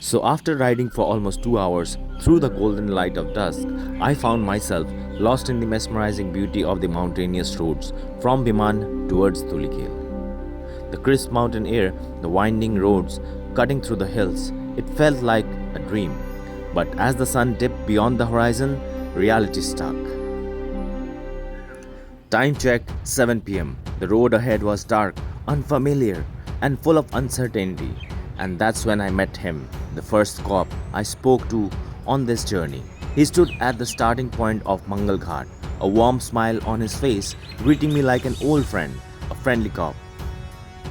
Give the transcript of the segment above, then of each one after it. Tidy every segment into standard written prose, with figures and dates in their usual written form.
So, after riding for almost 2 hours through the golden light of dusk, I found myself lost in the mesmerizing beauty of the mountainous roads from Biman towards Tulikil. The crisp mountain air, the winding roads cutting through the hills, it felt like a dream. But as the sun dipped beyond the horizon, reality struck. Time check 7 pm. The road ahead was dark, unfamiliar, and full of uncertainty. And that's when I met him, the first cop I spoke to on this journey. He stood at the starting point of Mangal Ghat, a warm smile on his face, greeting me like an old friend, a friendly cop.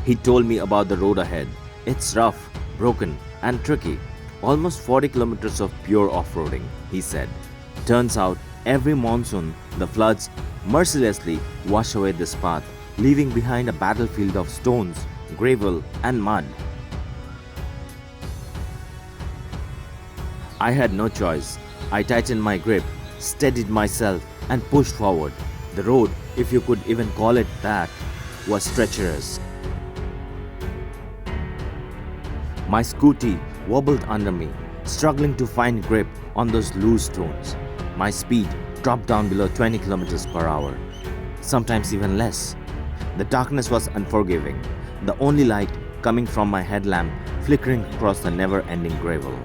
He told me about the road ahead. It's rough, broken, and tricky. Almost 40 kilometers of pure off-roading, he said. Turns out, every monsoon, the floods mercilessly wash away this path, leaving behind a battlefield of stones, gravel, and mud. I had no choice. I tightened my grip, steadied myself, and pushed forward. The road, if you could even call it that, was treacherous. My scooty wobbled under me, struggling to find grip on those loose stones. My speed dropped down below 20 kilometers per hour, sometimes even less. The darkness was unforgiving, the only light coming from my headlamp flickering across the never-ending gravel.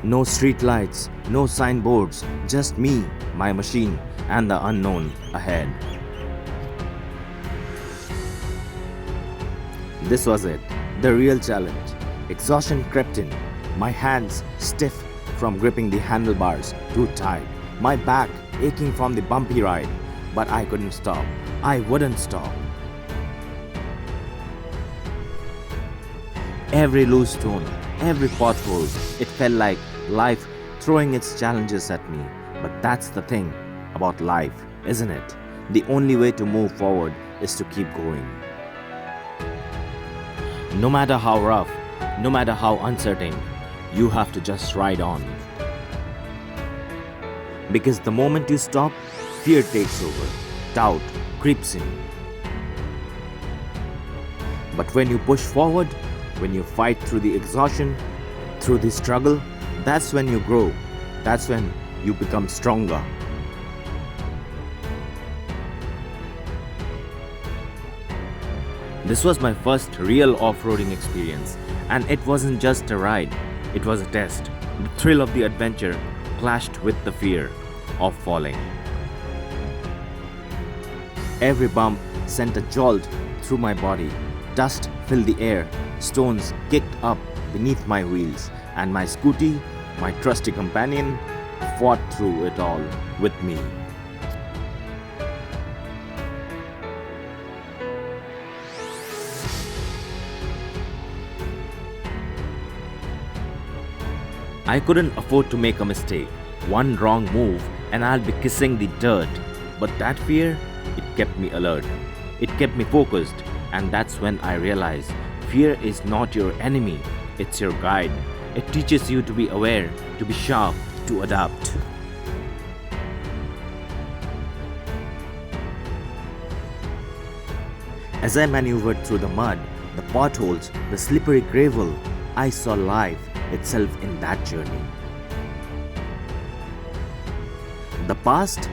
No street lights, no signboards, just me, my machine, and the unknown ahead. This was it, the real challenge. Exhaustion crept in, my hands stiff from gripping the handlebars too tight, my back aching from the bumpy ride, but I couldn't stop. I wouldn't stop. Every loose stone, every pothole, it felt like life throwing its challenges at me. But that's the thing about life, isn't it? The only way to move forward is to keep going. No matter how rough, no matter how uncertain, you have to just ride on. Because the moment you stop, fear takes over, doubt creeps in. But when you push forward, when you fight through the exhaustion, through the struggle, that's when you grow. That's when you become stronger. This was my first real off-roading experience, and it wasn't just a ride, it was a test. The thrill of the adventure clashed with the fear of falling. Every bump sent a jolt through my body. Dust filled the air, stones kicked up beneath my wheels, and my scooty, my trusty companion, fought through it all with me. I couldn't afford to make a mistake. One wrong move and I'll be kissing the dirt. But that fear, it kept me alert. It kept me focused, and that's when I realized fear is not your enemy, it's your guide. It teaches you to be aware, to be sharp, to adapt. As I maneuvered through the mud, the potholes, the slippery gravel, I saw life itself in that journey. The past,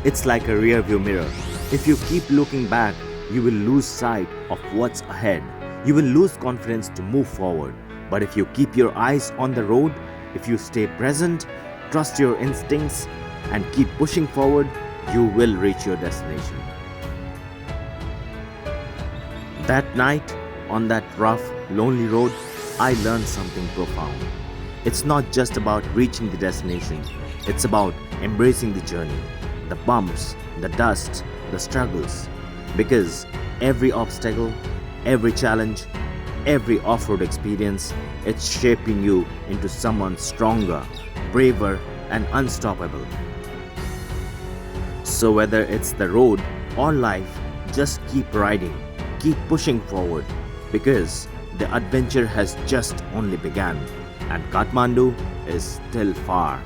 it's like a rear-view mirror. If you keep looking back, you will lose sight of what's ahead. You will lose confidence to move forward. But if you keep your eyes on the road, if you stay present, trust your instincts, and keep pushing forward, you will reach your destination. That night, on that rough, lonely road, I learned something profound. It's not just about reaching the destination, it's about embracing the journey, the bumps, the dust, the struggles. Because every obstacle, every challenge, every off-road experience, it's shaping you into someone stronger, braver, and unstoppable. So whether it's the road or life, just keep riding, keep pushing forward, because the adventure has just only begun, and Kathmandu is still far.